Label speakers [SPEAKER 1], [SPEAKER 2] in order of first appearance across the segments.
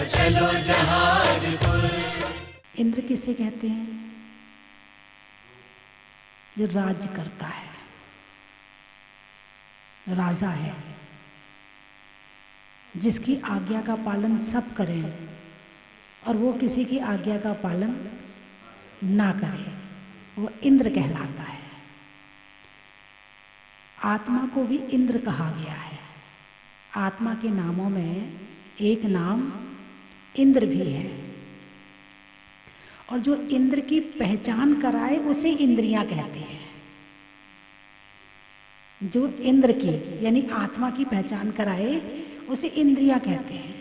[SPEAKER 1] चलो जहाजपुर।
[SPEAKER 2] इंद्र किसे कहते हैं? जो राज्य करता है, राजा है, जिसकी आज्ञा का पालन सब करें और वो किसी की आज्ञा का पालन ना करे, वो इंद्र कहलाता है। आत्मा को भी इंद्र कहा गया है। आत्मा के नामों में एक नाम इंद्र भी है, और जो इंद्र की पहचान कराए उसे इंद्रियां कहते हैं। जो इंद्र की यानी आत्मा की पहचान कराए उसे इंद्रियां कहते हैं।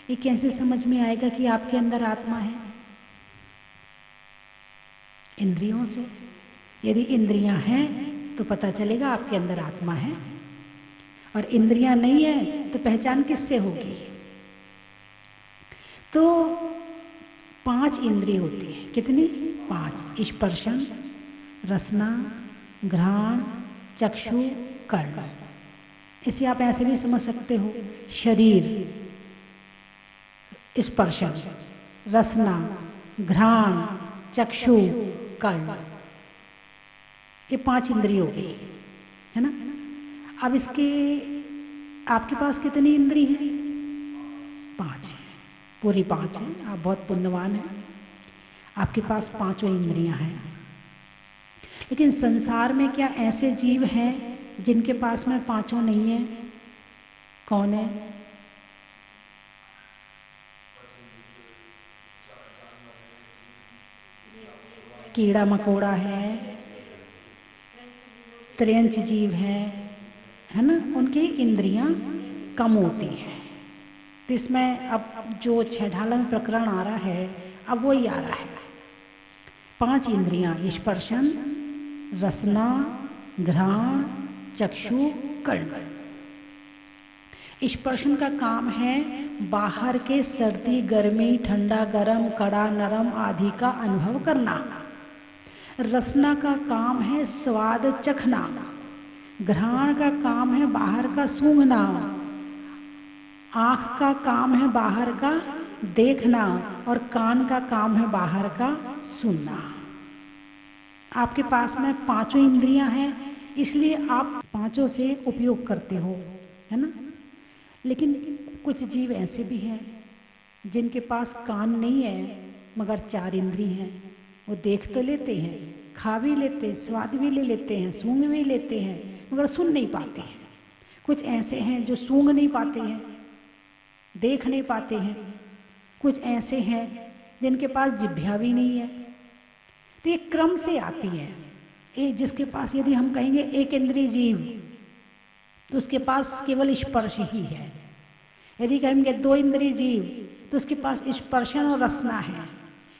[SPEAKER 2] ये कैसे समझ में आएगा कि आपके अंदर आत्मा है? इंद्रियों से। यदि इंद्रियां हैं तो पता चलेगा आपके अंदर आत्मा है, और इंद्रियां नहीं है तो पहचान किससे होगी? तो 5 इंद्रिय होती है। कितनी? 5। स्पर्शन, रसना, घ्राण, चक्षु, कर्ण। इसे आप ऐसे भी समझ सकते हो, शरीर, स्पर्शन, रसना, घ्राण, चक्षु, कर्ण, ये 5 इंद्रिय हो गई, है ना। अब इसके आपके पास कितनी इंद्रिय हैं? 5 है, पूरी 5 है। आप बहुत पुण्यवान हैं, आपके पास 5 इंद्रियां हैं। लेकिन संसार में क्या ऐसे जीव हैं जिनके पास में 5 नहीं है? कौन है? कीड़ा मकोड़ा है, त्रियंच जीव है ना, उनकी इंद्रियां कम होती हैं। तो इसमें अब जो 6ढाला में प्रकरण आ रहा है, अब वही आ रहा है। 5 इंद्रियां, स्पर्शन, रसना, घ्राण, चक्षु, कर्ण। स्पर्शन का काम है बाहर के सर्दी गर्मी, ठंडा गरम, कड़ा नरम आदि का अनुभव करना। रसना का काम है स्वाद चखना। घ्राण का काम है बाहर का सूंघना। आँख का काम है बाहर का देखना, और कान का काम है बाहर का सुनना। आपके पास में 5 इंद्रियां हैं, इसलिए आप 5 से उपयोग करते हो, है ना। लेकिन कुछ जीव ऐसे भी हैं जिनके पास कान नहीं है मगर 4 इंद्रिय हैं। वो देख तो लेते हैं, खा भी लेते हैं, स्वाद भी ले लेते हैं, सूंघ भी लेते हैं, मगर सुन नहीं पाते हैं। कुछ ऐसे हैं जो सूंघ नहीं पाते हैं, देख नहीं पाते हैं। कुछ ऐसे हैं जिनके पास जिह्वा भी नहीं है। तो ये क्रम से आती है। एक जिसके पास यदि हम कहेंगे 1 इंद्रिय जीव, तो उसके पास केवल स्पर्श ही है। यदि कहेंगे 2 इंद्रिय जीव, तो उसके पास स्पर्शन और रसना है।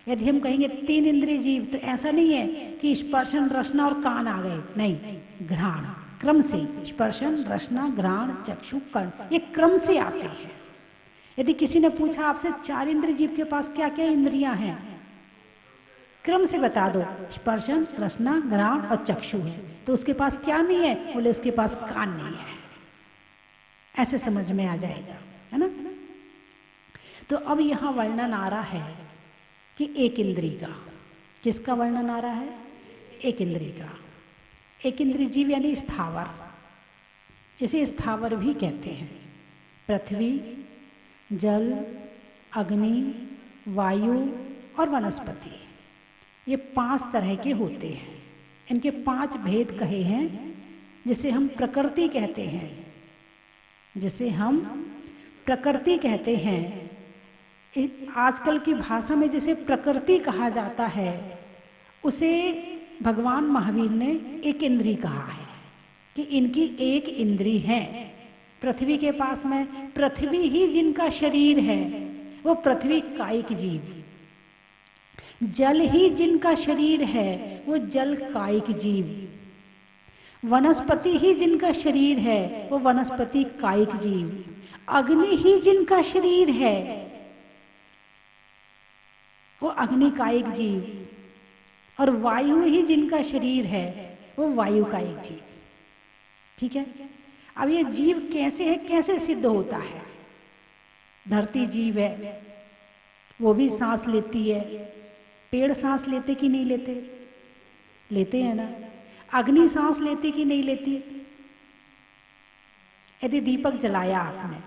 [SPEAKER 2] यदि हम कहेंगे 3 इंद्रिय जीव, तो ऐसा नहीं है कि स्पर्शन, रसना और कान आ गए, नहीं, घ्राण क्रम से स्पर्शन, रसना, घ्राण, चक्षु, कर्ण, ये क्रम से आते हैं। यदि किसी ने पूछा आपसे 4 इंद्रिय जीव के पास क्या क्या इंद्रियां हैं, क्रम से बता दो, स्पर्शन, रसना, घ्राण और चक्षु है, तो उसके पास क्या नहीं है? बोले उसके पास कान नहीं है। ऐसे समझ में आ जाएगा, है ना। तो अब यहां वर्णन आ रहा है कि 1 इंद्रिय का, किसका वर्णन आ रहा है? 1 इंद्रिय का। 1 इंद्रिय जीव यानी स्थावर, इसे स्थावर भी कहते हैं। पृथ्वी, जल, अग्नि, वायु और वनस्पति, ये 5 तरह के होते हैं। इनके 5 भेद कहे हैं, जिसे हम प्रकृति कहते हैं। जिसे हम प्रकृति कहते हैं। आजकल की भाषा में जिसे प्रकृति कहा जाता है, उसे भगवान महावीर ने 1 इंद्रिय कहा है कि इनकी 1 इंद्रिय है। पृथ्वी के पास में, पृथ्वी ही जिनका शरीर है वो पृथ्वी कायिक जीव। जल ही जिनका शरीर है वो जल कायिक जीव। वनस्पति ही जिनका शरीर है वो वनस्पति कायिक जीव। अग्नि ही जिनका शरीर है वो अग्नि कायिक जीव, और वायु ही जिनका शरीर है वो वायु कायिक जीव। ठीक है। अब ये जीव कैसे है, कैसे सिद्ध होता है? धरती जीव है, वो भी सांस लेती है। पेड़ सांस लेते कि नहीं लेते? लेते हैं ना। अग्नि सांस लेती कि नहीं लेती? यदि दीपक जलाया आपने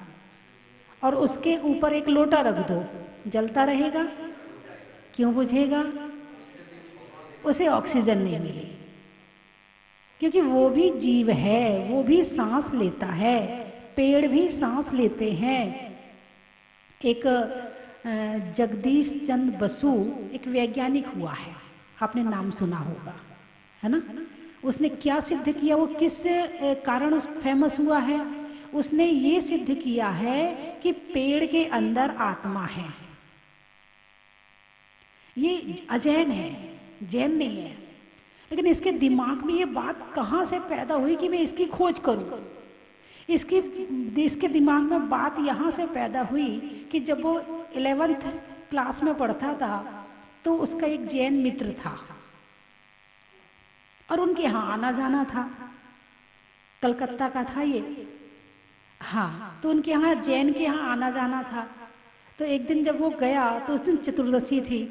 [SPEAKER 2] और उसके ऊपर एक लोटा रख दो, जलता रहेगा? क्यों बुझेगा? उसे ऑक्सीजन नहीं मिली, क्योंकि वो भी जीव है, वो भी सांस लेता है, पेड़ भी सांस लेते हैं। एक जगदीश चंद्र बसु एक वैज्ञानिक हुआ है, आपने नाम सुना होगा, है ना? उसने क्या सिद्ध किया, वो किस कारण उस फेमस हुआ है? उसने ये सिद्ध किया है कि पेड़ के अंदर आत्मा है। ये अजैन है, जैन नहीं है, लेकिन इसके दिमाग में ये बात कहाँ से पैदा हुई कि मैं इसकी खोज करूं? इसके दिमाग में बात यहाँ से पैदा हुई कि जब वो 11th क्लास में पढ़ता था तो उसका एक जैन मित्र था और उनके यहाँ आना जाना था। कलकत्ता का था ये, हाँ। तो उनके यहाँ जैन के यहाँ आना जाना था। तो एक दिन जब वो गया तो उस दिन चतुर्दशी थी,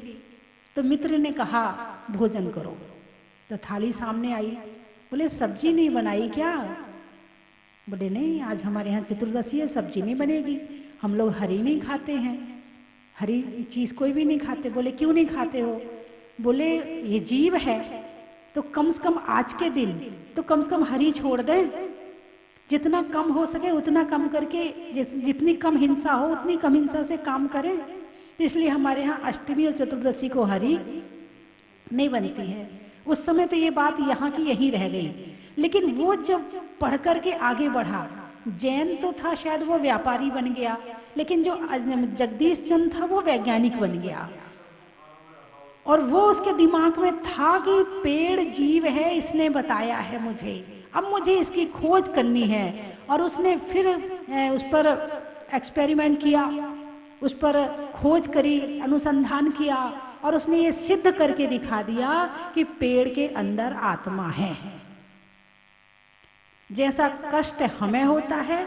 [SPEAKER 2] तो मित्र ने कहा भोजन करो। तो थाली सामने आई, बोले सब्जी नहीं बनाई क्या? बोले नहीं, आज हमारे यहाँ चतुर्दशी है, सब्जी नहीं बनेगी, हम लोग हरी नहीं खाते हैं, हरी चीज़ कोई भी नहीं खाते। बोले क्यों नहीं खाते हो? बोले ये जीव है, तो कम से कम आज के दिन तो कम से कम हरी छोड़ दें, जितना कम हो सके उतना कम करके, जितनी कम हिंसा हो उतनी कम हिंसा से काम करें। तो इसलिए हमारे यहाँ अष्टमी और चतुर्दशी को हरी नहीं बनती है। उस समय तो ये बात यहाँ की यहीं रह गई, लेकिन वो जब पढ़ कर के आगे बढ़ा, जैन तो था, शायद वो व्यापारी बन गया, लेकिन जो जगदीश चंद्र था वो वैज्ञानिक बन गया। और वो उसके दिमाग में था कि पेड़ जीव है, इसने बताया है मुझे, अब मुझे इसकी खोज करनी है। और उसने फिर उस पर एक्सपेरिमेंट किया, उस पर खोज करी, अनुसंधान किया, और उसने ये सिद्ध करके दिखा दिया कि पेड़ के अंदर आत्मा है। जैसा कष्ट हमें होता है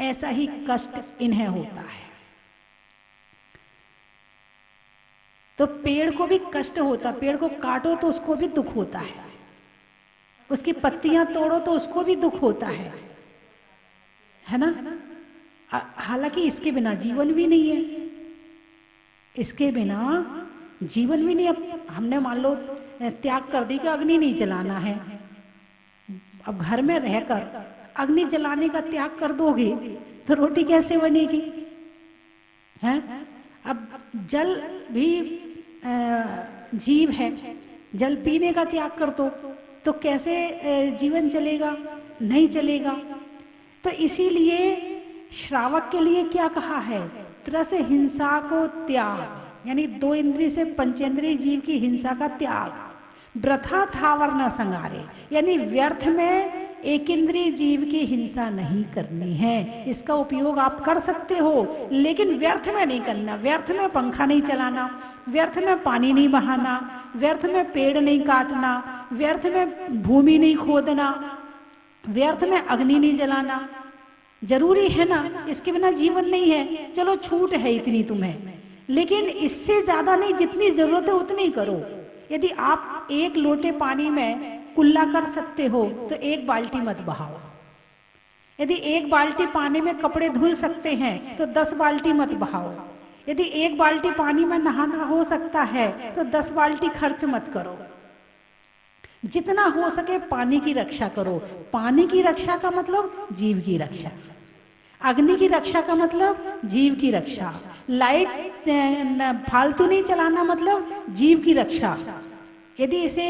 [SPEAKER 2] ऐसा ही कष्ट इन्हें होता है। तो पेड़ को भी कष्ट होता, पेड़ को काटो तो उसको भी दुख होता है, उसकी पत्तियां तोड़ो तो उसको भी दुख होता है ना? हालांकि इसके बिना जीवन भी नहीं है, इसके बिना जीवन भी नहीं। अब हमने मान लो त्याग कर दी कि अग्नि नहीं जलाना है, अब घर में रहकर अग्नि जलाने का त्याग कर दोगे तो रोटी कैसे बनेगी? हैं? अब जल भी जीव है, जल पीने का त्याग कर दो तो कैसे जीवन चलेगा? नहीं चलेगा। तो इसीलिए श्रावक के लिए क्या कहा है? त्रस हिंसा को त्याग, यानी 2 इंद्रिय से पंचेंद्रिय जीव की हिंसा का त्याग। वृथा थावर न संगारे, यानी व्यर्थ में एक इंद्रिय जीव की हिंसा नहीं करनी है। इसका उपयोग आप कर सकते हो, लेकिन व्यर्थ में नहीं करना। व्यर्थ में पंखा नहीं चलाना, व्यर्थ में पानी नहीं बहाना, व्यर्थ में पेड़ नहीं काटना, व्यर्थ में भूमि नहीं खोदना, व्यर्थ में अग्नि नहीं जलाना। जरूरी है ना, इसके बिना जीवन नहीं है। चलो छूट है इतनी तुम्हें, लेकिन इससे ज्यादा नहीं, जितनी जरूरत है उतनी करो। यदि आप 1 लोटे पानी में कुल्ला कर सकते हो तो 1 बाल्टी मत बहाओ। यदि 1 बाल्टी पानी में कपड़े धुल सकते हैं तो 10 बाल्टी मत बहाओ। यदि 1 बाल्टी पानी में नहाना हो सकता है तो 10 बाल्टी खर्च मत करो। जितना हो सके पानी की रक्षा करो। पानी की रक्षा का मतलब जीव की रक्षा, अग्नि की रक्षा का मतलब जीव की रक्षा, लाइट फालतू नहीं चलाना मतलब जीव की रक्षा। यदि इसे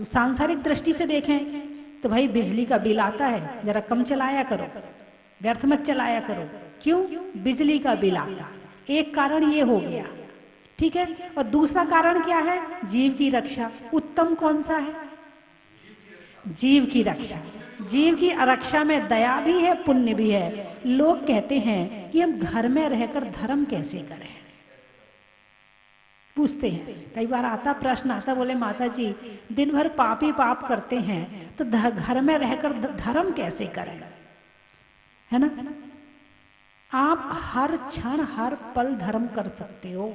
[SPEAKER 2] सांसारिक दृष्टि से देखें तो भाई बिजली का बिल आता है, जरा कम चलाया करो, व्यर्थ मत चलाया करो। क्यों? बिजली का बिल आता, एक कारण ये हो गया, ठीक है। और दूसरा कारण क्या है? जीव की रक्षा। उत्तम कौन सा है? जीव की रक्षा। जीव की रक्षा में दया भी है, पुण्य भी है। लोग कहते हैं कि हम घर में रहकर धर्म कैसे करें, पूछते हैं, कई बार आता प्रश्न आता, बोले माता जी दिन भर पाप ही पाप करते हैं तो घर में रहकर धर्म कैसे करें, है ना। आप हर क्षण हर पल धर्म कर सकते हो।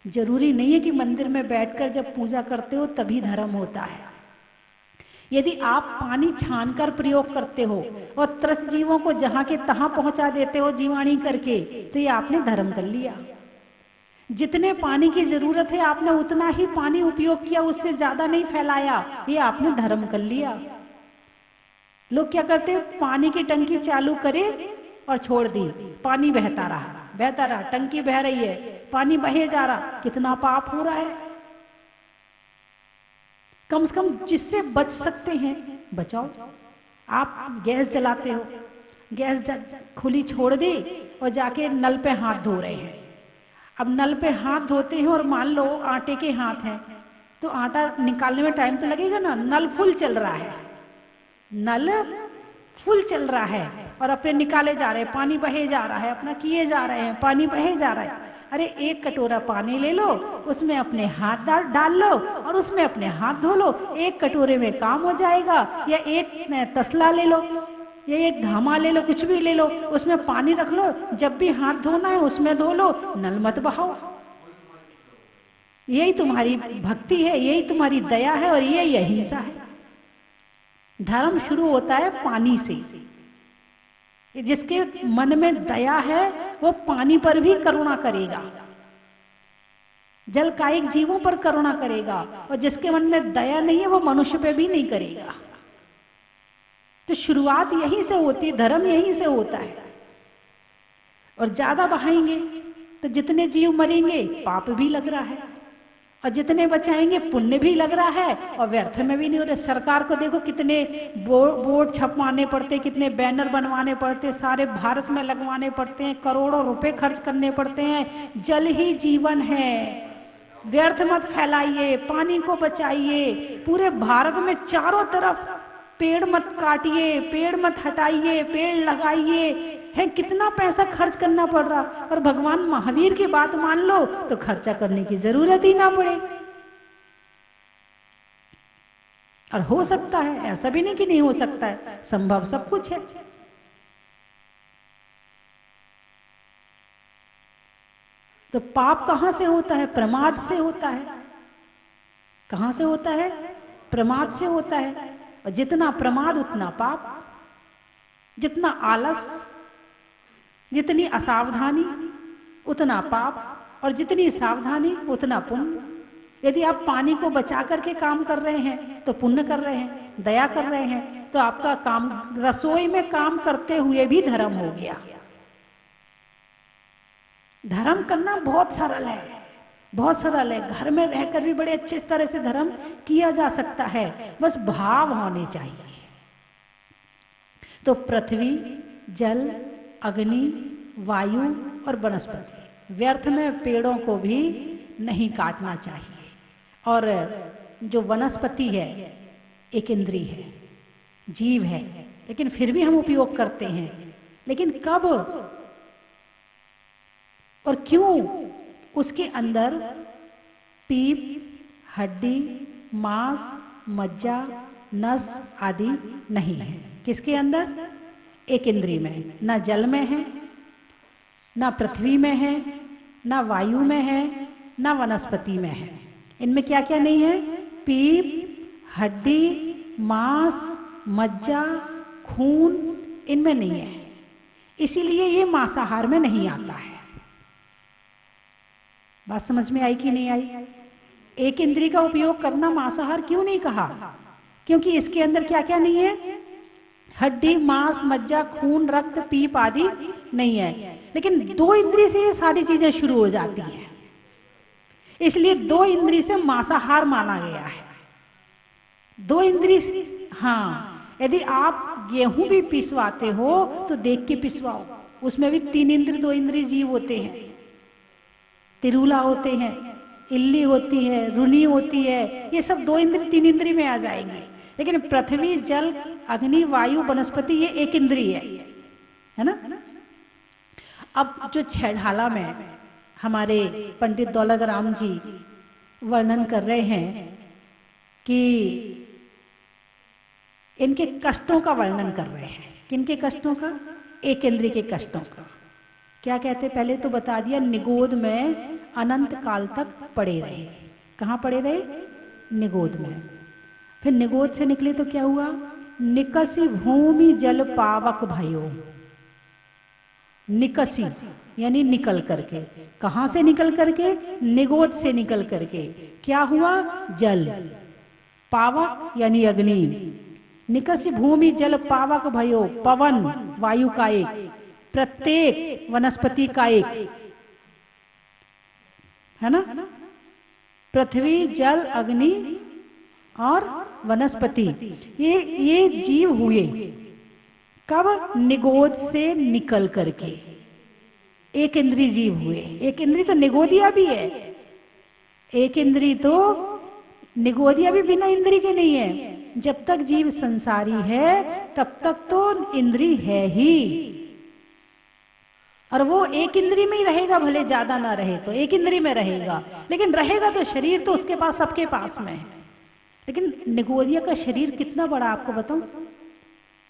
[SPEAKER 2] जरूरी नहीं है कि मंदिर में बैठकर जब पूजा करते हो तभी धर्म होता है। यदि आप पानी छानकर प्रयोग करते हो और त्रस्त जीवों को जहां के तहां पहुंचा देते हो जीवाणी करके, तो ये आपने धर्म कर लिया। जितने पानी की जरूरत है आपने उतना ही पानी उपयोग किया, उससे ज्यादा नहीं फैलाया, ये आपने धर्म कर लिया। लोग क्या करते हैं, पानी की टंकी चालू करे और छोड़ दी, पानी बहता रहा, टंकी बह रही है, पानी बहे जा रहा, कितना पाप हो रहा है। कम से कम जिससे बच सकते हैं बचाओ। आप गैस जलाते हो, गैस खुली छोड़ दी और जाके नल पे हाथ धो रहे हैं। अब नल पे हाथ धोते हैं और मान लो आटे के हाथ हैं, तो आटा निकालने में टाइम तो लगेगा ना। नल फुल चल रहा है, नल फुल चल रहा है और अपने निकाले जा रहे हैं, पानी बहे जा रहा है, अपना किए जा रहे हैं, पानी बहे जा रहा है। अरे एक कटोरा पानी ले लो, उसमें अपने हाथ डाल लो और उसमें अपने हाथ धो लो, एक कटोरे में काम हो जाएगा। या एक तसला ले लो या एक धामा ले लो, कुछ भी ले लो, उसमें पानी रख लो, जब भी हाथ धोना है उसमें धो लो, नल मत बहाओ। यही तुम्हारी भक्ति है, यही तुम्हारी दया है और यही अहिंसा है। धर्म शुरू होता है पानी से। जिसके मन में दया है वो पानी पर भी करुणा करेगा, जलकायिक जीवों पर करुणा करेगा, और जिसके मन में दया नहीं है वो मनुष्य पे भी नहीं करेगा। तो शुरुआत यहीं से होती है, धर्म यहीं से होता है। और ज्यादा बहाएंगे तो जितने जीव मरेंगे पाप भी लग रहा है, और जितने बचाएंगे पुण्य भी लग रहा है, और व्यर्थ में भी नहीं हो रहा। सरकार को देखो कितने बोर्ड छपवाने पड़ते, कितने बैनर बनवाने पड़ते, सारे भारत में लगवाने पड़ते हैं, करोड़ों रुपए खर्च करने पड़ते हैं। जल ही जीवन है, व्यर्थ मत फैलाइए, पानी को बचाइए। पूरे भारत में चारों तरफ पेड़ मत काटिए, पेड़ मत हटाइए, पेड़ लगाइए। है कितना पैसा खर्च करना पड़ रहा, और भगवान महावीर की बात मान लो तो खर्चा करने की जरूरत ही ना पड़े। और हो सकता है, ऐसा भी नहीं कि नहीं हो सकता है, संभव सब कुछ है। तो पाप कहां से होता है? प्रमाद से होता है। कहां से होता है? प्रमाद से होता है। और जितना प्रमाद उतना पाप, जितना आलस, जितनी असावधानी उतना पाप, और जितनी सावधानी उतना पुण्य। यदि आप पानी को बचा करके काम कर रहे हैं तो पुण्य कर रहे हैं, दया कर रहे हैं, तो आपका काम, रसोई में काम करते हुए भी धर्म हो गया। धर्म करना बहुत सरल है, बहुत सरल है। घर में रहकर भी बड़े अच्छे तरह से धर्म किया जा सकता है, बस भाव होने चाहिए। तो पृथ्वी, जल, अग्नि, वायु और वनस्पति, व्यर्थ में पेड़ों को भी नहीं काटना चाहिए। और जो वनस्पति है एक इंद्री है, जीव है, लेकिन फिर भी हम उपयोग करते हैं। लेकिन कब और क्यों? उसके अंदर पीप, हड्डी, मांस, मज्जा, नस आदि नहीं है। किसके अंदर? एक इंद्री में। ना जल में है, ना पृथ्वी में है, ना वायु में है, ना वनस्पति में है। इनमें क्या क्या नहीं है? पीप, हड्डी, मांस, मज्जा, खून, इनमें नहीं है। इसीलिए ये मांसाहार में नहीं आता है। बात समझ में आई कि नहीं आई? एक इंद्री का उपयोग करना मांसाहार क्यों नहीं कहा? क्योंकि इसके अंदर क्या क्या नहीं है? हड्डी, मांस, मज्जा, खून, रक्त, पीप आदि नहीं है। लेकिन दो इंद्री से ये सारी चीजें शुरू हो जाती हैं, इसलिए दो इंद्री से मांसाहार माना गया है। दो इंद्री, हाँ, यदि आप गेहूं भी पिसवाते हो तो देख के पिसवाओ, उसमें भी 3 इंद्र 2 इंद्री जीव होते हैं। तिरुला होते हैं, इल्ली होती है, रुनी होती है, ये सब 2 इंद्री 3 इंद्री में आ जाएंगे। लेकिन पृथ्वी, जल, अग्नि, वायु, वनस्पति ये एक इंद्री है ना। अब जो छह ढाला में हमारे पंडित दौलत राम जी वर्णन कर रहे हैं कि इनके कष्टों का वर्णन कर रहे हैं। किनके कष्टों का? एक इंद्रिय के कष्टों का। क्या कहते? पहले तो बता दिया, निगोद में अनंत काल तक पड़े रहे। कहाँ पड़े रहे? निगोद में। फिर निगोद से निकले तो क्या हुआ? निकसी भूमि जल पावक भयो। निकसी यानी निकल करके। कहां से निकल करके? निगोद से निकल करके। क्या हुआ? जल। पावक यानी अग्नि। निकसी भूमि जल पावक भयो। पवन वायु का एक, प्रत्येक वनस्पति का एक, है ना? पृथ्वी जल अग्नि और वनस्पति, ये जीव हुए कब? निगोद से निकल करके। एक इंद्री जीव हुए। एक इंद्री तो निगोदिया भी है। एक इंद्री तो निगोदिया भी बिना इंद्री के नहीं है। जब तक जीव संसारी है तब तक तो इंद्री है ही, और वो एक इंद्री में ही रहेगा, भले ज्यादा ना रहे तो एक इंद्री में रहेगा। लेकिन रहेगा तो शरीर तो उसके पास, सबके पास में है। लेकिन निगोदिया का शरीर कितना बड़ा आपको बताऊं?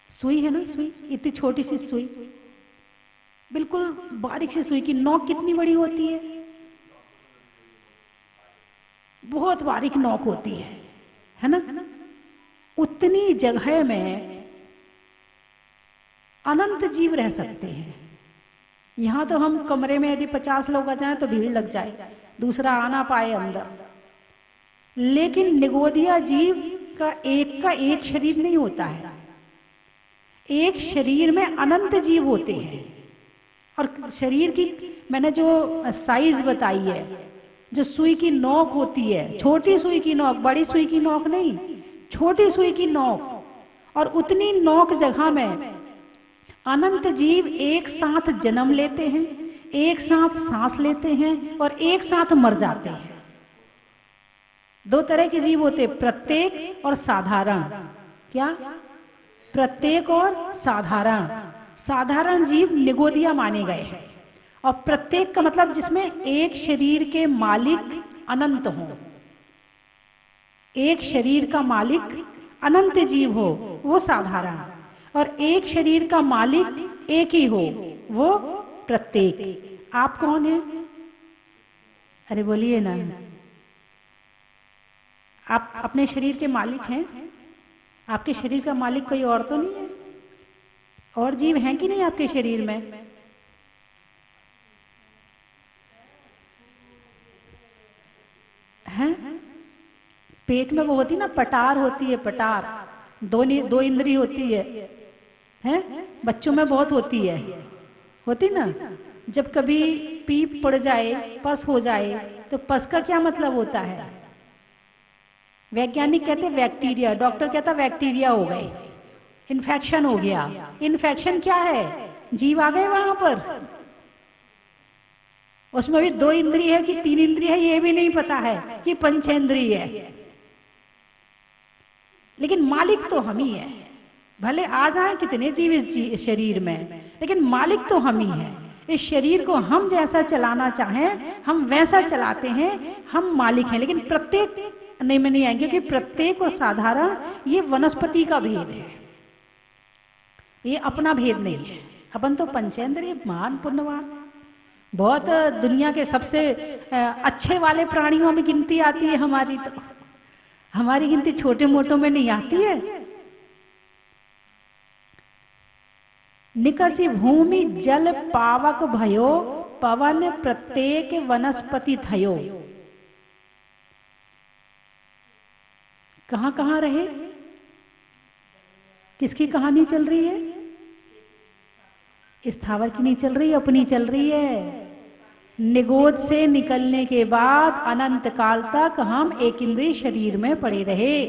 [SPEAKER 2] सुई है ना, सुई, इतनी छोटी सी सुई, बिल्कुल बारीक सी सुई की नोक कितनी बड़ी होती है? बहुत बारीक नोक होती है ना? उतनी जगह में अनंत जीव रह सकते हैं। यहां तो हम कमरे में यदि 50 लोग आ जाएं तो भीड़ लग जाए, दूसरा आना पाए अंदर। लेकिन निगोदिया जीव का एक शरीर नहीं होता है। एक शरीर में अनंत जीव होते हैं। और शरीर की मैंने जो साइज बताई है, जो सुई की नोक होती है, छोटी सुई की नोक, बड़ी सुई की नोक नहीं, छोटी सुई की नोक, और उतनी नोक जगह में अनंत जीव एक साथ जन्म लेते हैं, एक साथ सांस लेते हैं और एक साथ मर जाते हैं। दो तरह के जीव होते, प्रत्येक और साधारण। क्या? प्रत्येक और साधारण। साधारण जीव निगोदिया माने गए हैं, और प्रत्येक का मतलब जिसमें एक शरीर के मालिक अनंत हो। एक शरीर का मालिक अनंत जीव हो, वो साधारण। और एक शरीर का मालिक एक ही हो, वो प्रत्येक। आप कौन है? अरे बोलिए ना। आप अपने शरीर के मालिक हैं? आपके शरीर का मालिक कोई और तो नहीं है? और जीव हैं कि नहीं आपके शरीर में? हैं? पेट में वो होती ना, पटार होती है, पटार। दो इंद्री होती है, हैं? बच्चों में बहुत होती है, होती ना। जब कभी पीप पड़ जाए, पस हो जाए, तो पस का क्या मतलब होता है? वैज्ञानिक कहते हैं बैक्टीरिया, डॉक्टर कहता बैक्टीरिया हो गए, इन्फेक्शन हो गया। इन्फेक्शन क्या है? जीव आ गए वहां पर। उसमें भी 2 इंद्रिय है कि 3 इंद्रिय है ये भी नहीं पता है, कि पंचेंद्रिय है। लेकिन मालिक तो हम ही है। भले आ जाए कितने जीव इस शरीर में, लेकिन मालिक तो हम ही है। इस शरीर को हम जैसा चलाना चाहें हम वैसा चलाते हैं, हम मालिक हैं। लेकिन प्रत्येक नहीं में नहीं आएंगे, क्योंकि प्रत्येक और साधारण ये वनस्पति का भेद है, ये अपना भेद नहीं है। अपन तो पंचेंद्रिय, महान पुण्यवान, बहुत दुनिया के सबसे अच्छे वाले प्राणियों में गिनती आती है हमारी। तो हमारी गिनती छोटे मोटों में नहीं आती है। निकसी भूमि जल पावक भयो, पवन प्रत्येक वनस्पति थयो। कहां कहां रहे? किसकी कहानी चल रही है? स्थावर की नहीं चल रही, अपनी चल रही है। निगोद से निकलने के बाद अनंत काल तक हम एक इंद्रिय शरीर में पड़े रहे।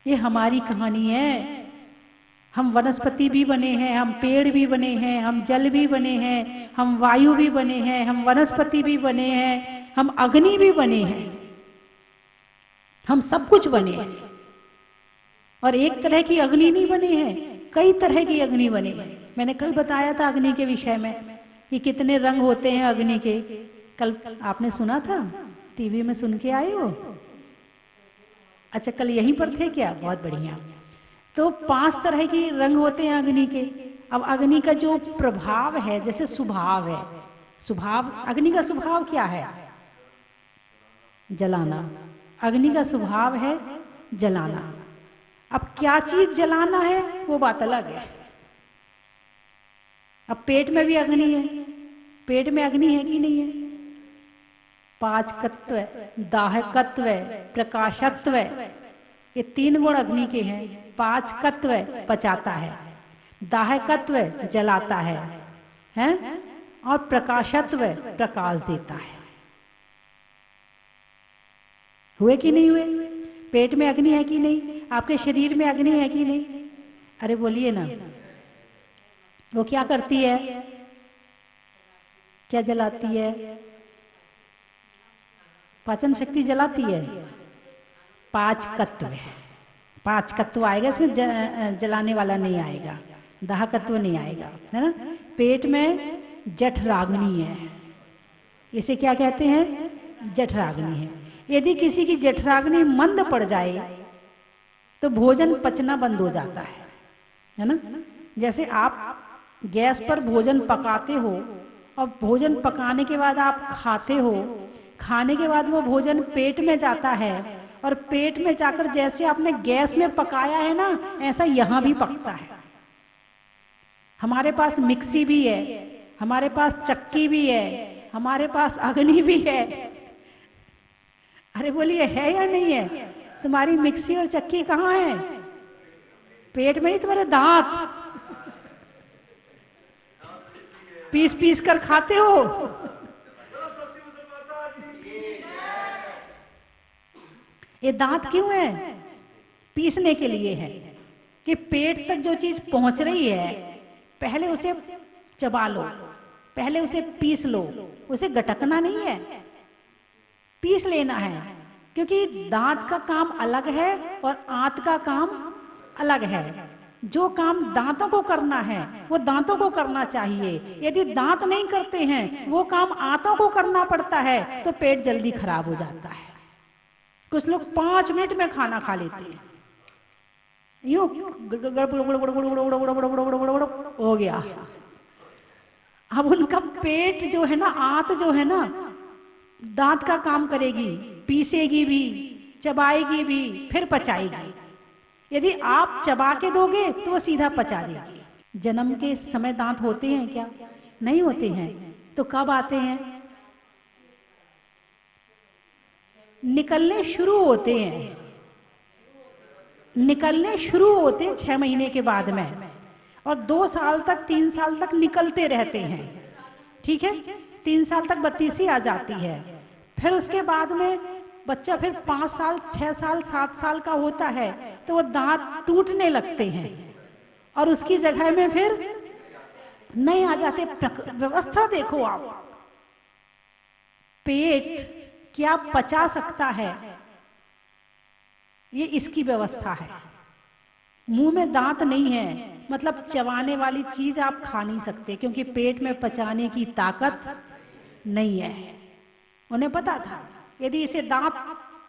[SPEAKER 2] ये हमारी कहानी है। हम वनस्पति भी बने हैं, हम पेड़ भी बने हैं, हम जल भी बने हैं, हम वायु भी बने हैं, हम वनस्पति भी बने हैं, हम अग्नि भी बने हैं, हम सब कुछ बने हैं। और एक तरह की अग्नि नहीं बने हैं, कई तरह की अग्नि बने हैं। मैंने कल बताया था अग्नि के विषय में। कि कितने रंग होते हैं अग्नि के? कल आपने सुना था, टीवी में सुन के आए हो? अच्छा, कल यहीं पर थे क्या? बहुत बढ़िया। तो 5 तरह की रंग होते हैं अग्नि के। अब अग्नि का जो प्रभाव है, जैसे स्वभाव है, स्वभाव, अग्नि का स्वभाव क्या है? जलाना। अग्नि का स्वभाव है जलाना। अब क्या चीज जलाना है वो बात अलग है। अब पेट में भी अग्नि है, पेट में अग्नि है कि नहीं है? 5 दाहकत्व, प्रकाशत्व, ये 3 गुण अग्नि के हैं। 5 पचाता है, दाहकत्व जलाता है, हैं? और प्रकाशत्व प्रकाश देता है। हुए कि नहीं हुए? पेट में अग्नि है कि नहीं? आपके शरीर में अग्नि है कि नहीं? अरे बोलिए ना। वो क्या करती है? क्या जलाती है? पाचन शक्ति जलाती है। 5 है। 5 आएगा इसमें, जलाने वाला नहीं आएगा, दाहकत्व नहीं आएगा, है ना? पेट में जठराग्नि है। इसे क्या कहते हैं? जठराग्नि है। यदि किसी की जठराग्नि मंद पड़ जाए तो भोजन पचना बंद हो जाता है ना? जैसे आप गैस पर भोजन पकाते हो और भोजन पकाने के बाद आप खाते हो, खाने के बाद वो भोजन पेट में जाता है और पेट में जाकर जैसे आपने गैस में पकाया है ना, ऐसा यहाँ भी पकता है। हमारे पास मिक्सी भी है, हमारे पास चक्की भी है, हमारे पास अग्नि भी है। अरे बोलिए, है या नहीं है? तुम्हारी मिक्सी और चक्की कहाँ है? पेट में नहीं, तुम्हारे दांत पीस पीस कर खाते हो। ये दांत क्यों है? पीसने के लिए है कि पेट तक जो चीज पहुंच रही है पहले उसे चबा लो, पहले उसे पीस लो। उसे गटकना नहीं है, पीस लेना है। क्योंकि दांत का काम अलग है और आंत का काम अलग है। जो काम दांतों को करना है वो दांतों को करना चाहिए। यदि दांत नहीं करते हैं, वो काम आंतों को करना पड़ता है, तो पेट जल्दी खराब हो जाता है। कुछ लोग 5 मिनट में खाना खा लेते हैं, यूं हो गया। अब उनका पेट जो है ना, आंत जो है ना, दांत का काम करेगी, पीसेगी भी, चबाएगी भी, फिर पचाएगी। यदि आप चबा के दोगे तो वो सीधा पचा देगी। जन्म के समय दांत होते हैं क्या? नहीं होते हैं। तो कब आते हैं? निकलने शुरू होते हैं, निकलने शुरू होते हैं 6 महीने के बाद में, और 2 साल तक 3 साल तक निकलते रहते हैं। ठीक है, 3 साल तक बत्तीसी आ जाती है। फिर उसके बाद में बच्चा फिर 5 साल 6 साल 7 साल का होता है तो वो दांत टूटने लगते हैं और उसकी जगह में फिर नए आ जाते। व्यवस्था देखो आप, पेट क्या पचा सकता है, ये इसकी व्यवस्था है। मुंह में दांत नहीं है, मतलब चबाने वाली चीज आप खा नहीं सकते, क्योंकि पेट में पचाने की ताकत नहीं है। उन्हें पता था यदि इसे दांत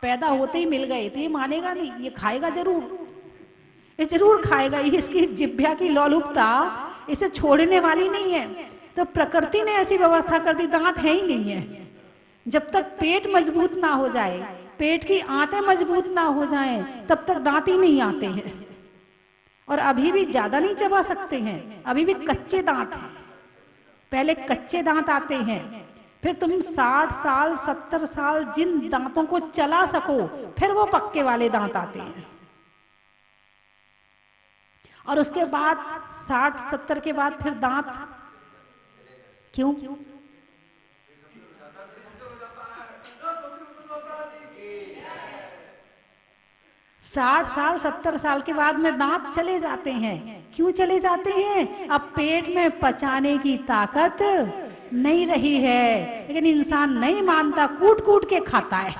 [SPEAKER 2] पैदा होते ही मिल गए तो ये मानेगा नहीं, ये खाएगा जरूर, ये जरूर खाएगा। ये इसकी जिह्वा की लोलुपता इसे छोड़ने वाली नहीं है। तो प्रकृति ने ऐसी व्यवस्था कर दी, दांत है ही नहीं है। जब तक पेट मजबूत ना हो जाए, पेट की आंतें मजबूत ना हो जाएं, तब तक दांत ही नहीं आते हैं। और अभी भी ज्यादा नहीं चबा सकते हैं, अभी भी कच्चे दांत हैं। पहले कच्चे दांत आते हैं, फिर तुम 60 साल 70 साल जिन दांतों को चला सको, फिर वो पक्के वाले दांत आते हैं। और उसके बाद 60-70 के बाद फिर दांत क्यों? 60 साल 70 साल के बाद में दांत चले जाते हैं। क्यों चले जाते हैं? अब पेट में पचाने की ताकत नहीं रही है। लेकिन इंसान नहीं मानता, कूट कूट के खाता है।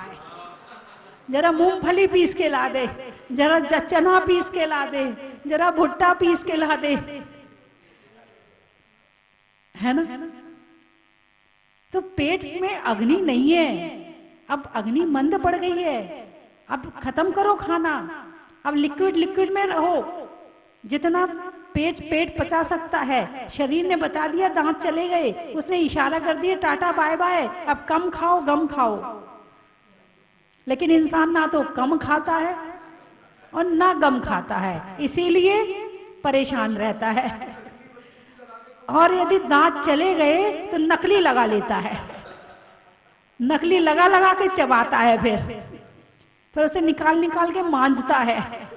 [SPEAKER 2] जरा मूंगफली पीस के ला दे, जरा चना पीस के ला दे, जरा भुट्टा पीस के ला दे, है ना? तो पेट में अग्नि नहीं है, अब अग्नि मंद पड़ गई है, अब खत्म करो खाना, अब लिक्विड लिक्विड में रहो, जितना पेट पचा सकता है। शरीर ने बता दिया, दांत चले गए, उसने इशारा कर दिया टाटा बाय बाय, अब कम खाओ गम खाओ। लेकिन इंसान ना तो कम खाता है और ना गम खाता है, इसीलिए परेशान रहता है। और यदि दांत चले गए तो नकली लगा लेता है, नकली लगा लगा के चबाता है, फिर उसे निकाल निकाल के मांजता है।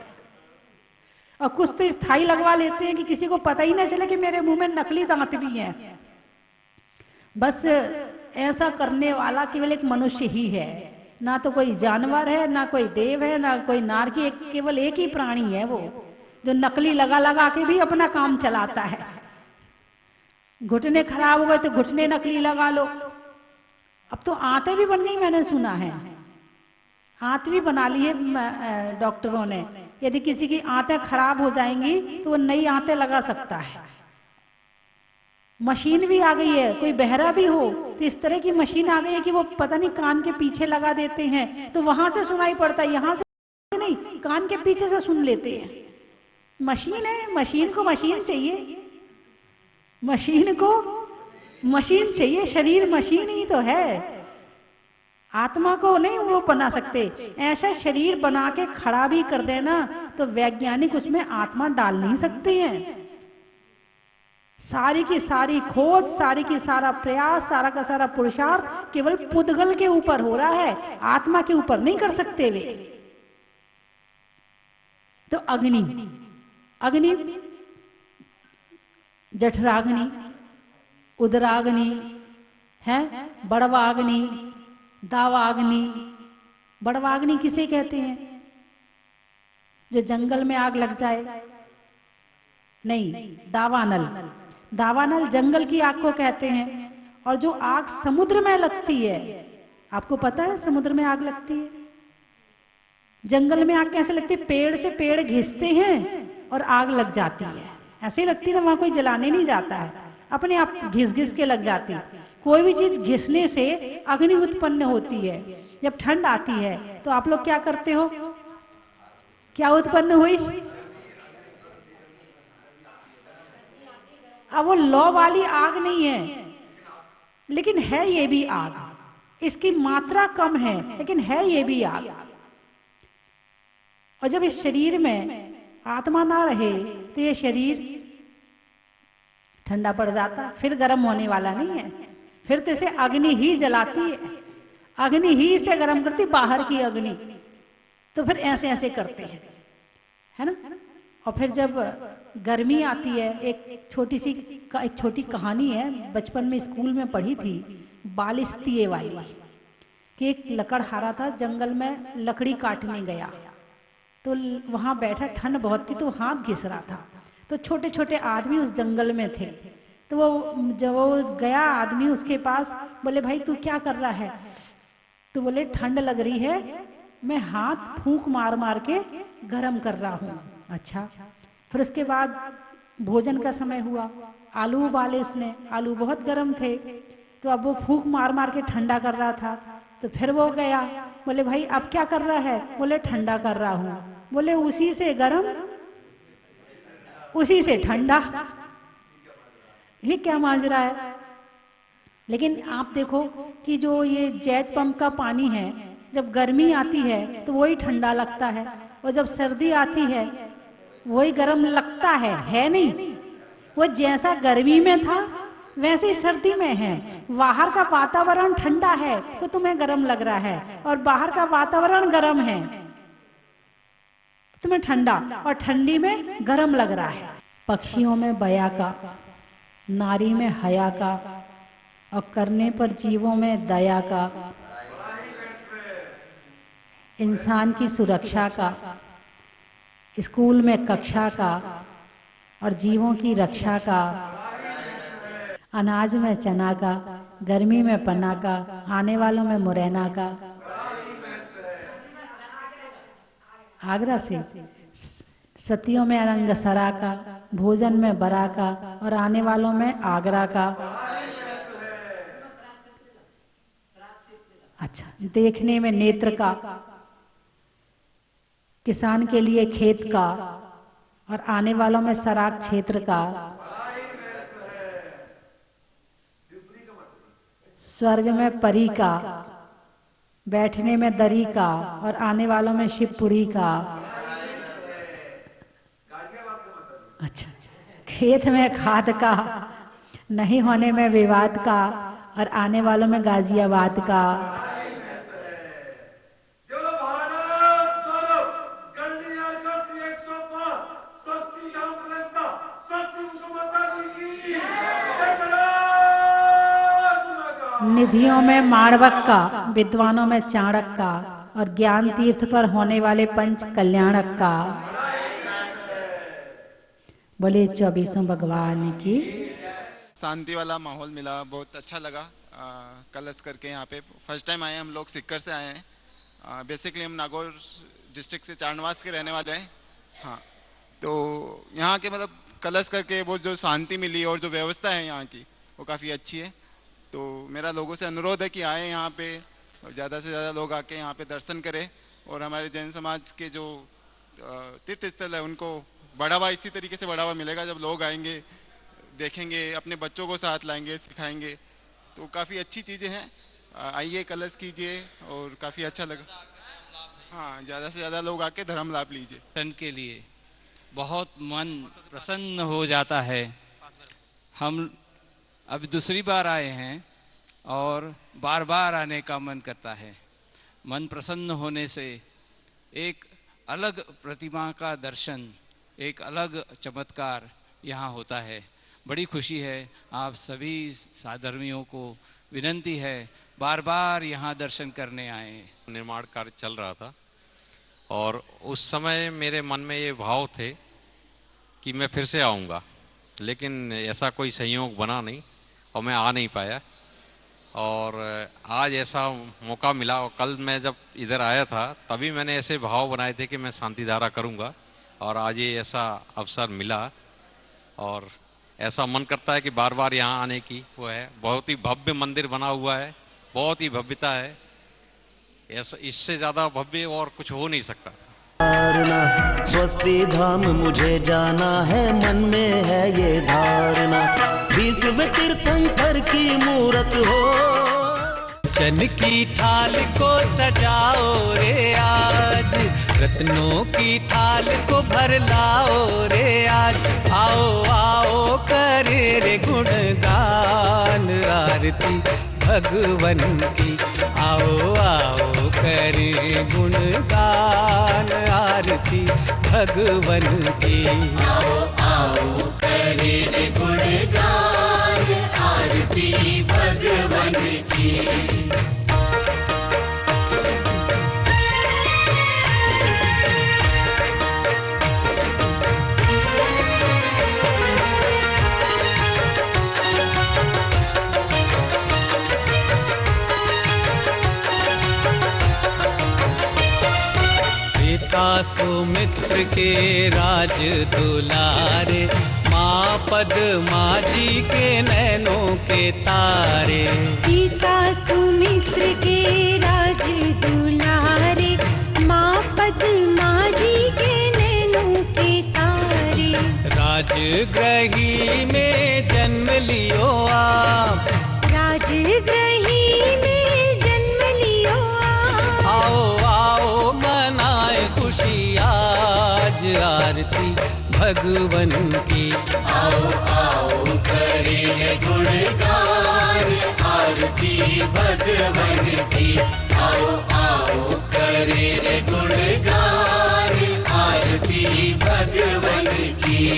[SPEAKER 2] और कुछ तो स्थाई लगवा लेते हैं कि किसी को पता ही ना चले कि मेरे मुंह में नकली दांत भी हैं। बस ऐसा करने वाला केवल एक मनुष्य ही है, ना तो कोई जानवर है, ना कोई देव है, ना कोई नारकी, केवल एक ही प्राणी है वो, जो नकली लगा लगा के भी अपना काम चलाता है। घुटने खराब हो गए तो घुटने नकली लगा लो। अब तो आंतें भी बन गई, मैंने सुना है, आंत भी बना ली है डॉक्टरों ने। यदि किसी की आंतें खराब हो जाएंगी तो वो नई आंतें लगा सकता है। मशीन भी आ गई है, कोई बहरा भी हो तो इस तरह की मशीन आ गई है कि वो पता नहीं कान के पीछे लगा देते हैं, तो वहां से सुनाई पड़ता है, यहां से नहीं, कान के पीछे से सुन लेते हैं। मशीन है, मशीन को मशीन चाहिए, मशीन को मशीन चाहिए, शरीर मशीन ही तो है, आत्मा को नहीं वो बना सकते। ऐसा शरीर बना के खड़ा भी कर देना तो वैज्ञानिक उसमें आत्मा डाल नहीं सकते हैं। सारी की सारी खोज, सारी की सारा प्रयास, सारा का सारा पुरुषार्थ केवल पुद्गल के ऊपर हो रहा है, आत्मा के ऊपर नहीं कर सकते वे। तो अग्नि, अग्नि जठराग्नि, उदराग्नि है, बड़वाग्नि, दावाग्नि। बड़वाग्नि किसे कहते हैं? जो जंगल में आग लग जाए, नहीं, दावानल, दावानल जंगल की आग को कहते हैं। और जो आग समुद्र में लगती है, आपको पता है समुद्र में आग लगती है, जंगल में आग कैसे लगती है? पेड़ से पेड़ घिसते हैं और आग लग जाती है, ऐसे ही लगती है ना, वहां कोई जलाने नहीं जाता है, अपने आप घिस घिस के लग जाती है। कोई भी चीज घिसने से अग्नि उत्पन्न होती है। जब ठंड आती है तो आप लोग क्या करते हो? क्या उत्पन्न हुई? अब वो लौ वाली आग नहीं है, लेकिन है ये भी आग, इसकी मात्रा कम है लेकिन है ये भी आग। और जब इस शरीर में आत्मा ना रहे तो ये शरीर ठंडा पड़ जाता, फिर गर्म होने वाला नहीं है, फिर तो इसे अग्नि ही जलाती है, अग्नि ही इसे गर्म करती, बाहर की अग्नि। तो फिर ऐसे ऐसे करते हैं, है ना। और फिर जब गर्मी आती है, एक छोटी कहानी है, बचपन में स्कूल में पढ़ी थी, बालिस्तिये वाली, कि एक लकड़हारा था, जंगल में लकड़ी काटने गया, तो वहां बैठा, ठंड बहुत थी तो हाथ घिस रहा था, तो छोटे छोटे आदमी उस जंगल में थे, तो वो जब वो गया आदमी उसके पास, बोले भाई तू क्या कर रहा है? तो बोले ठंड लग रही है, मैं हाथ फूंक मार मार के गरम कर रहा हूँ। अच्छा। फिर उसके बाद भोजन का समय हुआ, आलू उबाले उसने, आलू बहुत गर्म थे, तो अब वो फूंक मार मार के ठंडा कर रहा था। तो फिर वो गया, बोले भाई अब क्या कर रहा है? बोले ठंडा कर रहा हूँ। बोले उसी से गरम उसी से ठंडा, ये क्या माजरा है? लेकिन आप देखो कि जो ये जेट पंप का पानी है, जब गर्मी आती है तो वही ठंडा लगता है, और जब सर्दी आती है वही गर्म लगता है नहीं? वो जैसा गर्मी में था वैसे ही सर्दी में है। बाहर का वातावरण ठंडा है तो तुम्हें गर्म लग रहा है, और बाहर का वातावरण गर्म है तो तुम्हें ठंडा, और ठंडी में गर्म लग रहा है। पक्षियों में बया का, नारी में हया का, और करने पर जीवों में दया का, इंसान की सुरक्षा का, स्कूल में कक्षा का, और जीवों की रक्षा का, अनाज में चना का, गर्मी में पन्ना का, आने वालों में मुरैना का। आगरा से सतियों में अरंगसरा का, भोजन में बरा का, और आने वालों में आगरा का। अच्छा, देखने में नेत्र का, किसान के लिए खेत का, और आने वालों में सराग क्षेत्र का, स्वर्ग में परी का, बैठने में दरी का, और आने वालों में शिवपुरी का। अच्छा, खेत में खाद का, नहीं होने में विवाद का, और आने वालों में गाजियाबाद का। निधियों में माणवक का, विद्वानों में चाणक का, और ज्ञान तीर्थ पर होने वाले पंच कल्याणक का। बोले 24 भगवान की।
[SPEAKER 1] शांति वाला माहौल मिला, बहुत अच्छा लगा कलश करके। यहाँ पे फर्स्ट टाइम आए हम लोग, सिक्कर से आए हैं। बेसिकली हम नागौर डिस्ट्रिक्ट से चारणवास के रहने वाले हैं। हाँ, तो यहाँ के मतलब कलश करके वो जो शांति मिली और जो व्यवस्था है यहाँ की, वो काफ़ी अच्छी है। तो मेरा लोगों से अनुरोध है कि आए यहाँ पे और ज़्यादा से ज़्यादा लोग आके यहाँ पे दर्शन करें, और हमारे जैन समाज के जो तीर्थ स्थल है उनको बढ़ावा इसी तरीके से बढ़ावा मिलेगा जब लोग आएंगे, देखेंगे, अपने बच्चों को साथ लाएंगे, सिखाएंगे। तो काफ़ी अच्छी चीज़ें हैं। आइए, कलश कीजिए, और काफ़ी अच्छा लगा। हाँ, ज़्यादा से ज़्यादा लोग आके धर्म लाभ लीजिए।
[SPEAKER 3] दर्शन के लिए बहुत मन प्रसन्न हो जाता है। हम अब दूसरी बार आए हैं और बार बार आने का मन करता है। मन प्रसन्न होने से एक अलग प्रतिमा का दर्शन, एक अलग चमत्कार यहाँ होता है। बड़ी खुशी है। आप सभी साधर्मियों को विनंती है, बार बार यहाँ दर्शन करने आए।
[SPEAKER 4] निर्माण कार्य चल रहा था और उस समय मेरे मन में ये भाव थे कि मैं फिर से आऊँगा, लेकिन ऐसा कोई संयोग बना नहीं और मैं आ नहीं पाया। और आज ऐसा मौका मिला, और कल मैं जब इधर आया था तभी मैंने ऐसे भाव बनाए थे कि मैं शांति धारा करूँगा, और आज ये ऐसा अवसर मिला और ऐसा मन करता है कि बार बार यहाँ आने की वो है। बहुत ही भव्य मंदिर बना हुआ है, बहुत ही भव्यता है। ऐसा इससे ज़्यादा भव्य और कुछ हो नहीं सकता था।
[SPEAKER 5] स्वस्ति धाम मुझे जाना है, मन में है ये धारणा, विश्व तीर्थंकर की मूरत हो।
[SPEAKER 6] चन की थाल को सजाओ रे आज, रत्नों की थाल को भर लाओ रे आज। आओ आओ करे रे गुणगान आरती भगवन की। आओ आओ करे गुणगान आरती भगवन की।
[SPEAKER 7] आओ आओ करे रे गुणगान आरती भगवन की।
[SPEAKER 6] सुमित्र के राज दुलारे, माँ पद्मा जी के नैनों के तारे।
[SPEAKER 8] पिता सुमित्र के राज दुलारे, माँ पद्मा जी के नैनों के तारे।
[SPEAKER 6] राजगृही में जन्म लियो आप,
[SPEAKER 8] राजगृही में जन्म लियो आप।
[SPEAKER 6] आओ आओ मनाए खुशी आज आरती भगवन की।
[SPEAKER 7] आओ आओ करे गुणगान आरती भगवन की। आओ आओ करे गुणगान आरती भगवन की।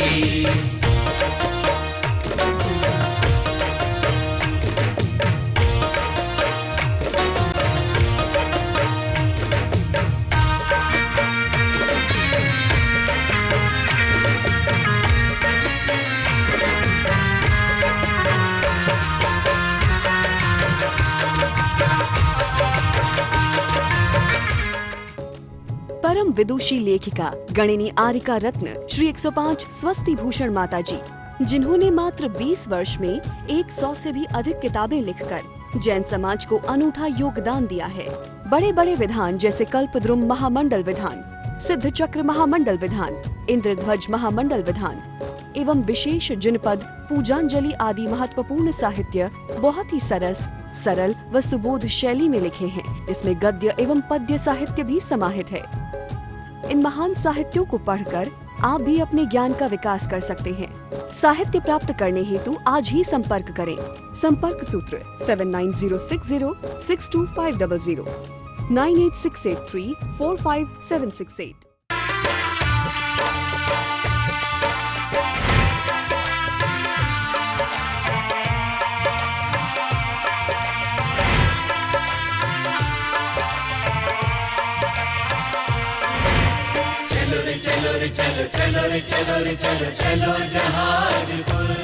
[SPEAKER 9] परम विदुषी लेखिका गणिनी आरिका रत्न श्री 105 स्वस्ति भूषण माता जी, जिन्होंने मात्र 20 वर्ष में 100 से भी अधिक किताबें लिखकर जैन समाज को अनूठा योगदान दिया है। बड़े बड़े विधान जैसे कल्पद्रुम महामंडल विधान, सिद्ध चक्र महामंडल विधान, इंद्रध्वज महामंडल विधान एवं विशेष जिनपद, पूजांजलि आदि महत्वपूर्ण साहित्य बहुत ही सरल व सुबोध शैली में लिखे हैं, जिसमें गद्य एवं पद्य साहित्य भी समाहित है। इन महान साहित्यों को पढ़कर आप भी अपने ज्ञान का विकास कर सकते हैं। साहित्य प्राप्त करने हेतु आज ही संपर्क करें। संपर्क सूत्र 7906062500 9868345768।
[SPEAKER 7] चलो रे चलो रे चलो चलो रे चलो रे चलो चलो जहाजपुर।